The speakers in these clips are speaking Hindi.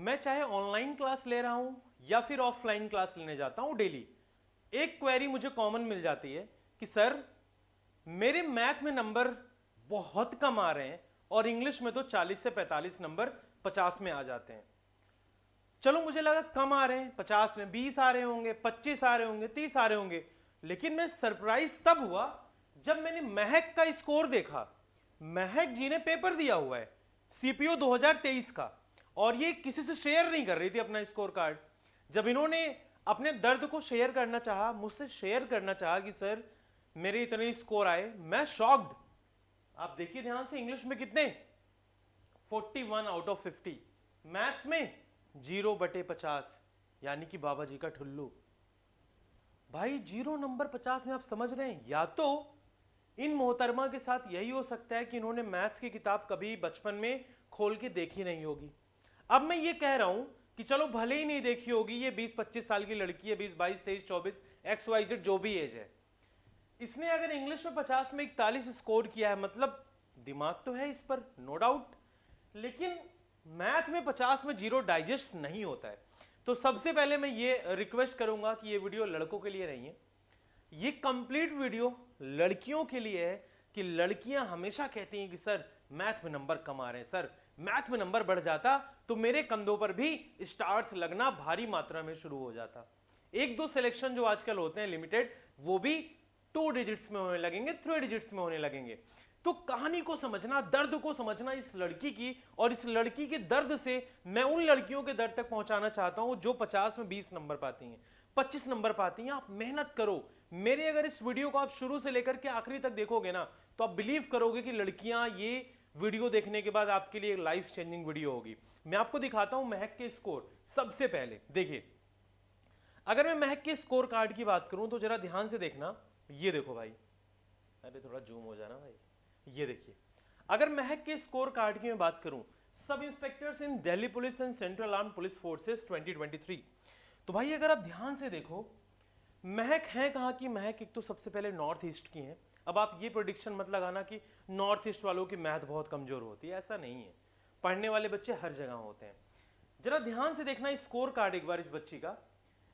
मैं चाहे ऑनलाइन क्लास ले रहा हूं या फिर ऑफलाइन क्लास लेने जाता हूं डेली, एक क्वेरी मुझे कॉमन मिल जाती है कि सर मेरे मैथ में नंबर बहुत कम आ रहे हैं और इंग्लिश में तो 40 से 45 नंबर 50 में आ जाते हैं। चलो मुझे लगा कम आ रहे हैं, 50 में 20 आ रहे होंगे, 25 आ रहे होंगे, 30 आ रहे होंगे, लेकिन मैं सरप्राइज तब हुआ जब मैंने महक का स्कोर देखा। महक जी ने पेपर दिया हुआ है सीपीओ 2023 का, और ये किसी से शेयर नहीं कर रही थी अपना स्कोर कार्ड। जब इन्होंने अपने दर्द को शेयर करना चाहा, मुझसे शेयर करना चाहा कि सर मेरे इतने स्कोर आए, मैं शॉक्ड। आप देखिए ध्यान से, इंग्लिश में कितने, 41 आउट ऑफ 50, मैथ्स में 0/50, यानी कि बाबा जी का ठुल्लू। भाई 0 नंबर 50 में, आप समझ रहे हैं, या तो इन मोहतरमा के साथ यही हो सकता है कि इन्होंने मैथ्स की किताब कभी बचपन में खोल के देखी नहीं होगी। अब मैं ये कह रहा हूं कि चलो भले ही नहीं देखी होगी, ये 20-25 साल की लड़की है, 20, 22, 23, 24, XYZ जो भी एज है, इसने अगर इंग्लिश में 50 में 41 स्कोर किया है, मतलब दिमाग तो है इस पर, नो डाउट, लेकिन मैथ में 50 में 0 डाइजेस्ट नहीं होता है। तो सबसे पहले मैं ये रिक्वेस्ट करूंगा कि ये वीडियो लड़कों के लिए नहीं है, ये कंप्लीट वीडियो लड़कियों के लिए है कि लड़कियां हमेशा कहती हैं कि सर मैथ में नंबर कम आ रहे हैं, सर मैथ में नंबर बढ़ जाता तो मेरे कंधों पर भी स्टार्स लगना भारी मात्रा में शुरू हो जाता। एक दो सिलेक्शन जो आजकल होते हैं लिमिटेड, वो भी 2 डिजिट्स में होने लगेंगे, 3 डिजिट्स में होने लगेंगे। तो कहानी को समझना, दर्द को समझना इस लड़की की, और इस लड़की के दर्द से मैं उन लड़कियों के दर्द तक पहुंचाना चाहता हूं जो 50 में 20 नंबर पाती हैं, 25 नंबर पाती हैं। आप मेहनत करो। मेरे अगर इस वीडियो को आप शुरू से लेकर के आखिरी तक देखोगे ना, तो आप बिलीव करोगे कि लड़कियां ये वीडियो देखने के बाद आपके लिए एक लाइफ चेंजिंग वीडियो होगी। मैं आपको दिखाता हूं महक के स्कोर। सबसे पहले देखिए, अगर मैं महक के स्कोर कार्ड की बात करूं तो जरा ध्यान से देखना, ये देखो भाई, अरे थोड़ा जूम हो जाना भाई, ये देखिए, अगर महक के स्कोर कार्ड की मैं बात करूं, सब inspectors in Delhi police and central arm police forces 2023, तो भाई अगर आप ध्यान से देखो, महक है कहां की, महक एक तो सबसे पहले नॉर्थ ईस्ट की है। अब आप ये प्रोडिक्शन मत लगाना कि नॉर्थ ईस्ट वालों की मैथ बहुत कमजोर होती है, ऐसा नहीं है, पढ़ने वाले बच्चे हर जगह होते हैं। जरा ध्यान से देखना स्कोर कार्ड एक बार इस बच्ची का।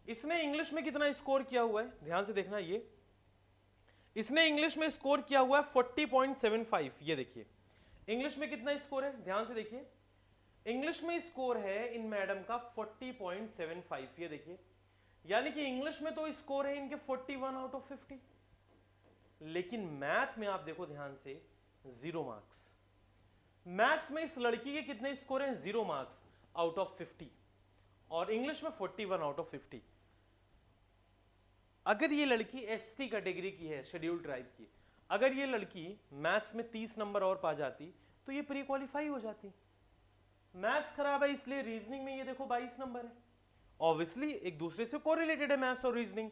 इसने इंग्लिश में कितना स्कोर किया हुआ है, ध्यान से देखना, ये इसने इंग्लिश में स्कोर किया हुआ है 40.75। ये देखिए इंग्लिश में कितना स्कोर है, ध्यान से देखिए, इंग्लिश में स्कोर है इन मैडम का 40.75। ये देखिए, यानी कि इंग्लिश में तो स्कोर है इनके 41 आउट ऑफ 50, लेकिन मैथ में आप देखो ध्यान से 0 मार्क्स। मैथ्स में इस लड़की के कितने स्कोर हैं, 0 मार्क्स आउट ऑफ 50, और इंग्लिश में 41 आउट ऑफ 50। अगर ये लड़की एसटी कैटेगरी की है, शेड्यूल्ड ट्राइब की, अगर ये लड़की मैथ्स में 30 नंबर और पा जाती तो ये प्री क्वालिफाई हो जाती। मैथ्स खराब है इसलिए रीजनिंग में ये देखो 22 नंबर है, ऑब्वियसली एक दूसरे से कोरिलेटेड है मैथ्स और रीजनिंग।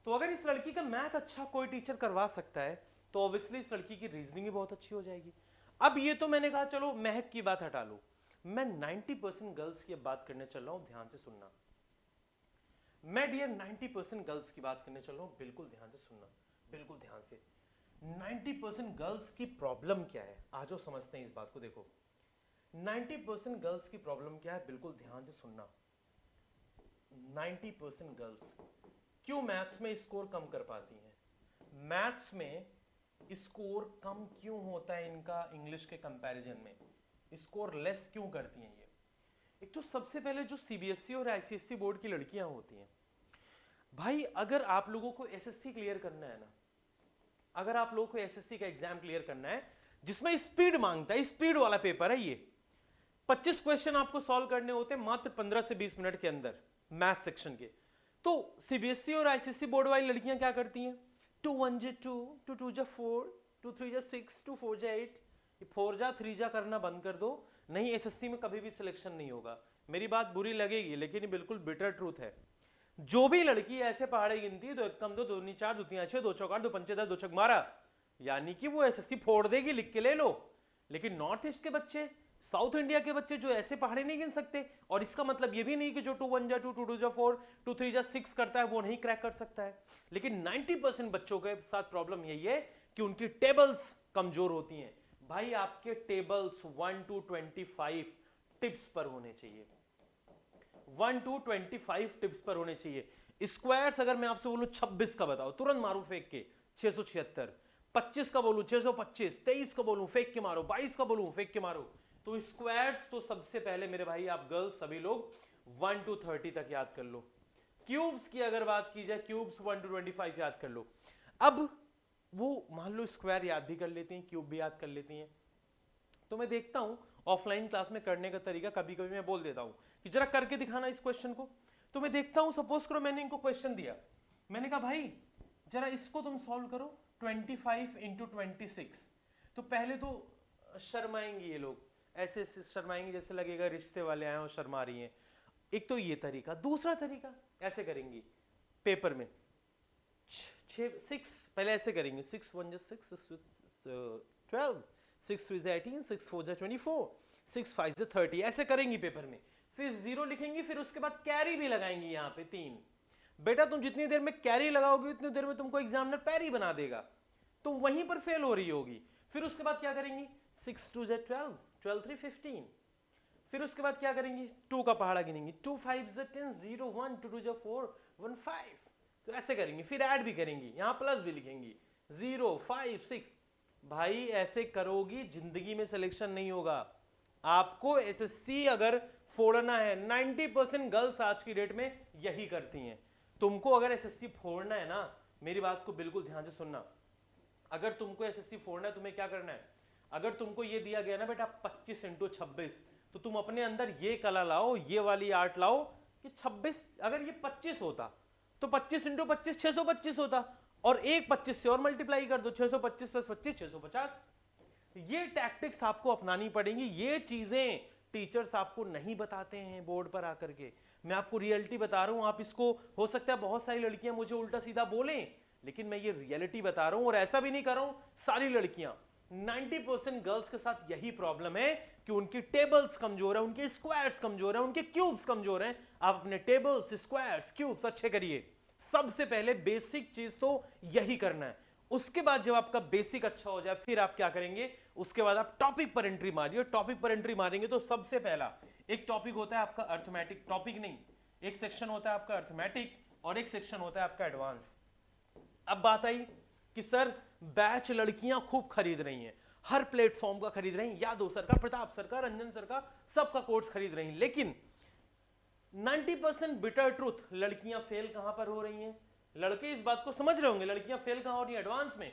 तो अगर इस लड़की का मैथ अच्छा कोई टीचर करवा सकता है तो ऑब्वियसली इस लड़की की रीजनिंग भी बहुत अच्छी हो जाएगी। अब ये तो मैंने कहा चलो महक की बात हटा लो, मैं 90% गर्ल्स की बात करने चल रहा हूं, ध्यान से सुनना। मैं डियर 90% गर्ल्स की बात करने चल रहा हूं, बिल्कुल ध्यान से सुनना, बिल्कुल ध्यान से। 90% गर्ल्स की प्रॉब्लम क्या है, आज जो समझते हैं इस बात को। देखो 90% गर्ल्स की प्रॉब्लम क्या है, बिल्कुल ध्यान से सुनना। 90% गर्ल्स क्यों मैथ्स में स्कोर कम कर पाती हैं, मैथ्स में स्कोर कम क्यों होता है इनका इंग्लिश के कंपैरिजन में, स्कोर लेस क्यों करती हैं ये। एक तो सबसे पहले जो सीबीएसई और आईसीएसई बोर्ड की लड़कियां होती हैं, भाई अगर आप लोगों को एसएससी क्लियर करना है ना, अगर आप लोगों को एसएससी का एग्जाम क्लियर करना है जिसमें स्पीड मांगता है, स्पीड वाला पेपर है ये, 25 क्वेश्चन आपको सॉल्व करने होते हैं मात्र 15 से 20 मिनट के अंदर मैथ सेक्शन के। तो सीबीएसई और आईसीएसई बोर्ड वाली लड़कियां क्या करती हैं, 2 1 जा 2, 2 2 जा 4, 2 3 जा 6, 2 4 जा 8, 4 जा 3 जा करना बंद कर दो, नहीं एसएससी में कभी भी सिलेक्शन नहीं होगा। मेरी बात बुरी लगेगी लेकिन ये बिल्कुल बिटर ट्रूथ है। जो भी लड़की ऐसे पहाड़े गिनती, 2 1 कम 2 2 2 4 2 3 6 2 4 2 5 10 2 छक मारा, यानी कि वो एसएससी फोड़ देगी, लिख के ले लो। लेकिन नॉर्थ ईस्ट के बच्चे, साउथ इंडिया के बच्चे जो ऐसे पहाड़े नहीं गिन सकते, और इसका मतलब ये भी नहीं कि जो 2 1 जा 2, 2 2 जा 4, 2 3 जा 6 करता है वो नहीं क्रैक कर सकता है। लेकिन 90% बच्चों के साथ प्रॉब्लम यही है कि उनकी टेबल्स कमजोर होती हैं। भाई आपके टेबल्स 1 to 25 टिप्स पर होने चाहिए, 1 to 25 टिप्स पर होने चाहिए। स्क्वायर्स अगर मैं आपसे बोलूं 26 का बताओ, तुरंत मारो फेंक के 676, 25 का बोलूं 625, 23 का बोलूं फेंक के मारो, 22 का बोलूं फेंक के मारो। तो स्क्वायर्स तो सबसे पहले मेरे भाई आप गर्ल्स सभी लोग 1 to 30 तक याद कर लो। क्यूब्स की अगर बात की जाए, क्यूब्स 1 to 25 याद कर लो। अब वो मान लो स्क्वायर याद भी कर लेती हैं, क्यूब भी याद कर लेती हैं, तो मैं देखता हूं ऑफलाइन क्लास में करने का तरीका, कभी कभी मैं बोल देता हूं कि जरा करके दिखाना इस क्वेश्चन को। तो मैं देखता हूं, सपोज करो मैंने इनको क्वेश्चन दिया, मैंने कहा भाई जरा इसको तुम सॉल्व करो 25 इंटू 26। तो पहले तो शर्माएंगे ये लोग, ऐसे शर्माएंगे जैसे लगेगा रिश्ते वाले आए और शर्मा रही हैं। एक तो ये तरीका, दूसरा तरीका ऐसे करेंगी पेपर में 6 पहले ऐसे करेंगे 6 1 6 12 6 3 18 6 4 24 6 5 30 ऐसे करेंगी पेपर में। फिर 0 लिखेंगी, फिर उसके बाद कैरी भी लगाएंगी यहाँ पे 3। बेटा तुम जितनी देर में कैरी लगाओगे उतनी देर में तुमको एग्जामिनर पैरी बना देगा, तुम वहीं पर फेल हो रही होगी। फिर उसके बाद क्या करेंगी 6 2 12 12 3 15। फिर उसके बाद क्या करेंगी 2 का पहाड़ा गिनेंगी 2 5 10 0 1 2 2 4 1 5। तो ऐसे करेंगी, फिर ऐड भी करेंगी, यहां प्लस भी लिखेंगी 0 5 6। भाई ऐसे करोगी जिंदगी में सिलेक्शन नहीं होगा। आपको एसएससी अगर फोड़ना है, 90% गर्ल्स आज की डेट में यही करती हैं। तुमको अगर एसएससी फोड़ना है ना, मेरी बात को बिल्कुल ध्यान से सुनना, अगर तुमको एसएससी फोड़ना है तुम्हें क्या करना है, अगर तुमको ये दिया गया ना बेटा 25 इंटू 26, तो तुम अपने अंदर ये कला लाओ, ये वाली आर्ट लाओ कि 26 अगर ये 25 होता तो 25 इंटू 25 625 होता, और एक 25 से और मल्टीप्लाई कर दो, 625 प्लस 25 650। ये टैक्टिक्स आपको अपनानी पड़ेंगी। ये चीजें टीचर्स आपको नहीं बताते हैं बोर्ड पर आकर के, मैं आपको रियलिटी बता रहा हूं। आप इसको, हो सकता है बहुत सारी लड़कियां मुझे उल्टा सीधा बोलें, लेकिन मैं ये रियलिटी बता रहा हूं। और ऐसा भी नहीं कर रहा हूं सारी लड़कियां, 90% गर्ल्स के साथ यही प्रॉब्लम है कि उनकी टेबल्स कमजोर है, उनके स्क्वायर्स कमजोर है, उनके क्यूब्स कमजोर हैं। आप अपने टेबल्स, स्क्वायर्स, क्यूब्स अच्छे करिए। सबसे पहले बेसिक चीज तो यही करना है। उसके बाद जब आपका बेसिक अच्छा हो जाए, फिर आप क्या करेंगे, उसके बाद आप टॉपिक पर एंट्री मारिए। टॉपिक पर एंट्री मारेंगे तो सबसे पहला एक टॉपिक होता है आपका अर्थमेटिक, टॉपिक नहीं, एक सेक्शन होता है आपका अर्थमेटिक और एक सेक्शन होता है आपका एडवांस। अब बात आई कि सर बैच लड़कियां खूब खरीद रही हैं, हर प्लेटफॉर्म का खरीद रही हैं, यादव सर का, प्रताप सर का, रंजन सर का, सबका कोर्स खरीद रही हैं, लेकिन 90% बिटर ट्रूथ, लड़कियां फेल कहां पर हो रही हैं। लड़के इस बात को समझ रहे होंगे लड़कियां फेल कहां हो रही हैं एडवांस में।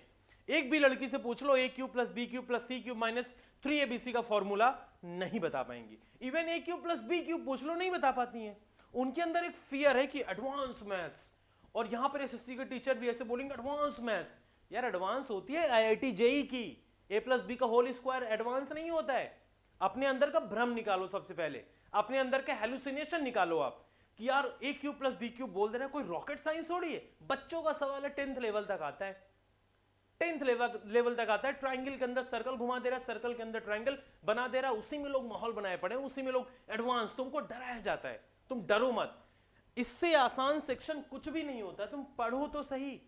एक भी लड़की से पूछ लो A cube plus B cube plus C cube minus 3abc का फॉर्मूला नहीं बता पाएंगी। Even A cube plus B cube पूछ लो, नहीं बता पाती हैं। उनके अंदर एक फियर है कि एडवांस मैथ्स, और यहां पर एसएससी के टीचर भी ऐसे बोलेंगे एडवांस मैथ्स। यार एडवांस होती है आईआईटी जेई की, ए प्लस बी का होल स्क्वायर एडवांस नहीं होता है। अपने अंदर का भ्रम निकालो, सबसे पहले अपने अंदर का हेलुसिनेशन निकालो आप कि यार ए क्यूब प्लस बी क्यूब बोल दे रहे हैं, कोई रॉकेट साइंस हो रही है। बच्चों का सवाल है, 10th लेवल तक आता है, 10th लेवल तक आता है। ट्राइंगल के अंदर सर्कल घुमा दे रहा है, सर्कल के अंदर ट्राइंगल बना दे रहा है, उसी में लोग माहौल बनाए पड़े, उसी में लोग एडवांस, तुमको डराया जाता है। तुम डरो मत, इससे आसान सेक्शन कुछ भी नहीं होता, तुम पढ़ो तो सही।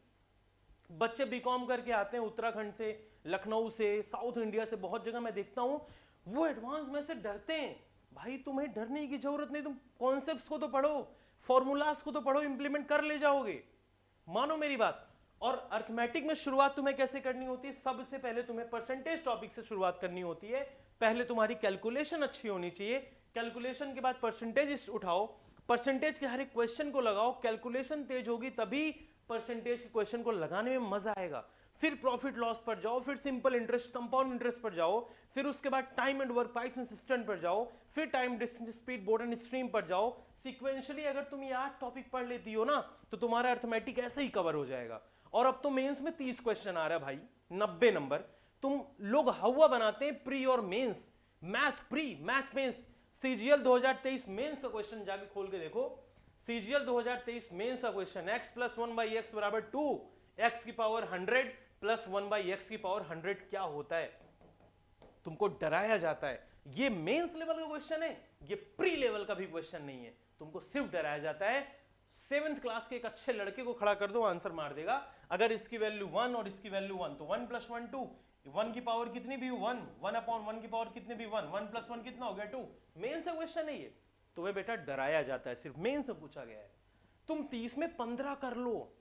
बच्चे बीकॉम करके आते हैं उत्तराखंड से, लखनऊ से, साउथ इंडिया से, बहुत जगह मैं देखता हूं, वो एडवांस में से डरते हैं। भाई तुम्हें डरने की जरूरत नहीं, तुम कॉन्सेप्ट्स को तो पढ़ो, फॉर्मूलाज को तो पढ़ो, इंप्लीमेंट कर ले जाओगे, मानो मेरी बात। और अर्थमेटिक में शुरुआत तुम्हें कैसे करनी होती है, सबसे पहले तुम्हें परसेंटेज टॉपिक से शुरुआत करनी होती है। पहले तुम्हारी कैलकुलेशन अच्छी होनी चाहिए, कैलकुलेशन के बाद परसेंटेज उठाओ, परसेंटेज के हर एक क्वेश्चन को लगाओ। कैलकुलेशन तेज होगी तभी परसेंटेज के क्वेश्चन को लगाने में मजा आएगा। फिर प्रॉफिट लॉस पर जाओ, फिर सिंपल इंटरेस्ट, कंपाउंड इंटरेस्ट पर जाओ, फिर उसके बाद time and work pipe consistent पर जाओ, फिर time, distance, speed, board and stream पर जाओ। सीक्वेंशियली अगर तुम ये 8 टॉपिक पढ़ लेती हो ना, तो तुम्हारा अर्थमेटिक ऐसे ही कवर हो जाएगा। और अब तो मेंस में 30 क्वेश्चन आ रहा है भाई, 90 नंबर। तुम लोग हवा बनाते हैं प्री और mains, math pre, math mains. CGL 2023 mains का क्वेश्चन जाके खोल के देखो, सीजीएल 2023 मेंस का क्वेश्चन, x प्लस 1/x बराबर 2, x की पावर 100 प्लस 1/x की पावर 100 क्या होता है। तुमको डराया जाता है, ये मेंस लेवल का क्वेश्चन है, ये प्री लेवल का भी क्वेश्चन नहीं है, तुमको सिर्फ डराया जाता है। 7th क्लास के एक अच्छे लड़के को खड़ा कर दो, आंसर मार देगा। अगर इसकी वैल्यू 1 और इसकी वैल्यू 1, तो 1 प्लस 1 2, 1 की पावर कितनी भी 1, 1 अपॉन 1 की पावर कितनी भी 1, 1 प्लस 1 कितना हो गया 2। मेंस का क्वेश्चन है ये, तुम्हें बेटा डराया जाता है, सिर्फ मेन से पूछा गया है। तुम 30 में 15 कर लो,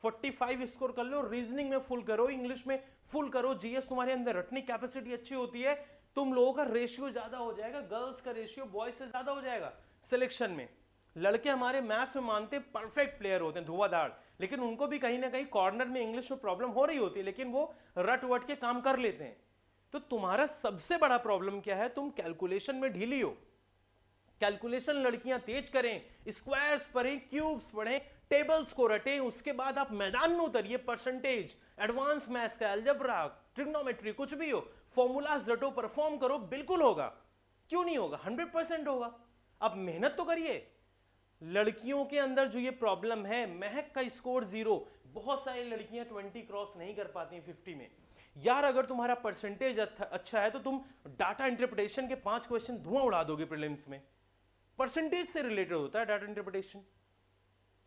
45 स्कोर कर लो, रीजनिंग में फुल करो, इंग्लिश में फुल करो, जीएस तुम्हारे अंदर रटने कैपेसिटी अच्छी होती है, तुम लोगों का रेशियो ज्यादा हो जाएगा, गर्ल्स का रेशियो बॉयज से ज्यादा हो जाएगा सिलेक्शन में। लड़के हमारे मैथ्स में मानते परफेक्ट प्लेयर होते हैं धुआंधार, लेकिन उनको भी कहीं ना कहीं कॉर्नर में इंग्लिश में प्रॉब्लम हो रही होती है, लेकिन वो रट वट के काम कर लेते हैं। तो तुम्हारा सबसे बड़ा प्रॉब्लम क्या है, तुम कैलकुलेशन में ढीली हो। कैलकुलेशन लड़कियां तेज करें, स्क्वायर्स पढ़ें, क्यूब्स पढ़ें, टेबल्स को रटें, उसके बाद आप मैदान में उतरिए, परसेंटेज, एडवांस मैथ्स का, अलजेब्रा, ट्रिग्नोमेट्री, कुछ भी हो, फॉर्मूलाज रटो, परफॉर्म करो, बिल्कुल होगा। क्यों नहीं होगा, 100% होगा। अब मेहनत तो करिए। लड़कियों के अंदर जो ये प्रॉब्लम है, महक का स्कोर 0, बहुत सारी लड़कियां 20 क्रॉस नहीं कर पाती 50 में। यार अगर तुम्हारा परसेंटेज अच्छा है तो तुम डाटा इंटरप्रिटेशन के 5 क्वेश्चन धुआं उड़ा दोगे प्रीलिम्स में। परसेंटेज से रिलेटेड होता है डाटा इंटरप्रिटेशन।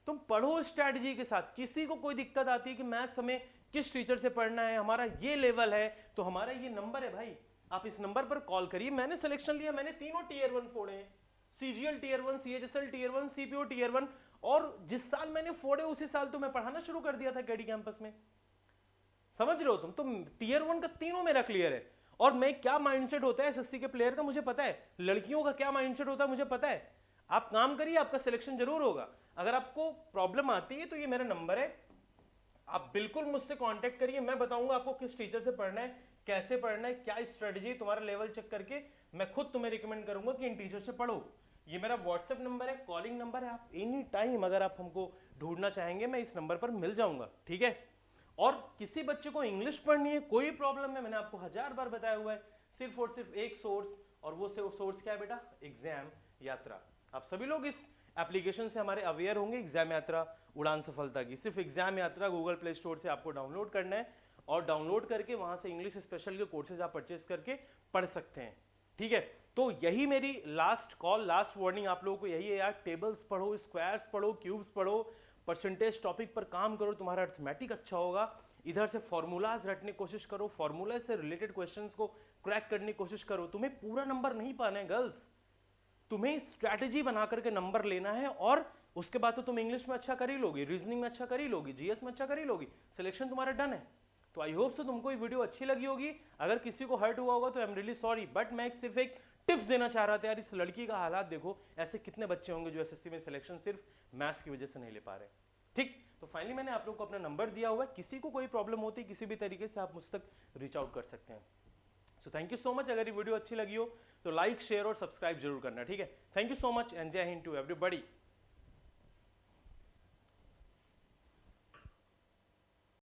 तुम पढ़ो स्ट्रैटेजी के साथ। किसी को कोई दिक्कत आती है कि मैथ्स हमें किस टीचर से पढ़ना है, हमारा ये लेवल है तो हमारा ये नंबर है, भाई आप इस नंबर पर कॉल करिए। मैंने सिलेक्शन लिया, मैंने तीनों टीयर 1 फोड़े हैं, CGL tier 1, CHSL tier 1, CPO tier 1, और जिस साल मैंने फोड़े उसी साल तो मैं पढ़ाना शुरू कर दिया था केडी कैंपस में। समझ रहे हो तुम टीयर 1 का तीनों मेरा क्लियर है। और मैं क्या माइंडसेट होता है एसएससी के प्लेयर का मुझे पता है, लड़कियों का क्या माइंडसेट होता है मुझे पता है। आप काम करिए, आपका सिलेक्शन जरूर होगा। अगर आपको प्रॉब्लम आती है तो ये मेरा नंबर है, आप बिल्कुल मुझसे कांटेक्ट करिए, मैं बताऊंगा आपको किस टीचर से पढ़ना है, कैसे पढ़ना है, क्या स्ट्रेटजी, तुम्हारा लेवल चेक करके मैं खुद तुम्हें रिकमेंड करूंगा कि इन टीचर से पढ़ो। ये मेरा व्हाट्सएप नंबर है, कॉलिंग नंबर है, आप एनी टाइम अगर आप हमको ढूंढना चाहेंगे मैं इस नंबर पर मिल जाऊंगा, ठीक है। और किसी बच्चे को इंग्लिश पढ़नी है, कोई प्रॉब्लम है, मैंने आपको 1000 बार बताया हुआ है, सिर्फ और सिर्फ एक सोर्स, और वो सोर्स क्या है बेटा, एग्जाम यात्रा। आप सभी लोग इस एप्लीकेशन से हमारे अवेयर होंगे, एग्जाम यात्रा उड़ान सफलता की। सिर्फ एग्जाम यात्रा गूगल प्ले स्टोर से आपको डाउनलोड करना है, और डाउनलोड करके वहां से इंग्लिश स्पेशल के कोर्सेज आप परचेस करके पढ़ सकते हैं, ठीक है। तो यही मेरी लास्ट कॉल, लास्ट वार्निंग आप लोगों को यही है यार, टेबल्स पढ़ो, स्क्वायर्स पढ़ो, क्यूब्स पढ़ो, परसेंटेज टॉपिक पर काम करो, तुम्हारा अर्थमेटिक अच्छा होगा। इधर से फॉर्मूलाज रटने की कोशिश करो, फॉर्मूला से रिलेटेड क्वेश्चंस को क्रैक करने की कोशिश करो। तुम्हें पूरा नंबर नहीं पाना है गर्ल्स, तुम्हें स्ट्रैटेजी बना करके नंबर लेना है, और उसके बाद तो तुम इंग्लिश में अच्छा कर ही लोगी, रीजनिंग में अच्छा कर ही लोगी, जीएस में अच्छा कर ही लोगी, सिलेक्शन तुम्हारा डन है। तो आई होप सो तुमको ये वीडियो अच्छी लगी होगी। अगर किसी को हर्ट हुआ होगा तो I am really sorry, but मैं सिर्फ एक टिप्स देना चाह रहा था यार, इस लड़की का हालात देखो, ऐसे कितने बच्चे होंगे जो एसएससी में सिलेक्शन सिर्फ मैथ्स की वजह से नहीं ले पा रहे, ठीक। तो फाइनली मैंने आप लोगों को अपना नंबर दिया हुआ है, किसी को कोई प्रॉब्लम होती है किसी भी तरीके से आप मुझ तक रीच आउट कर सकते हैं। So thank you so much. अगर ये वीडियो अच्छी लगी हो तो लाइक, शेयर और सब्सक्राइब जरूर करना, ठीक है। Thank you so much and जय हिंद टू एवरीबॉडी।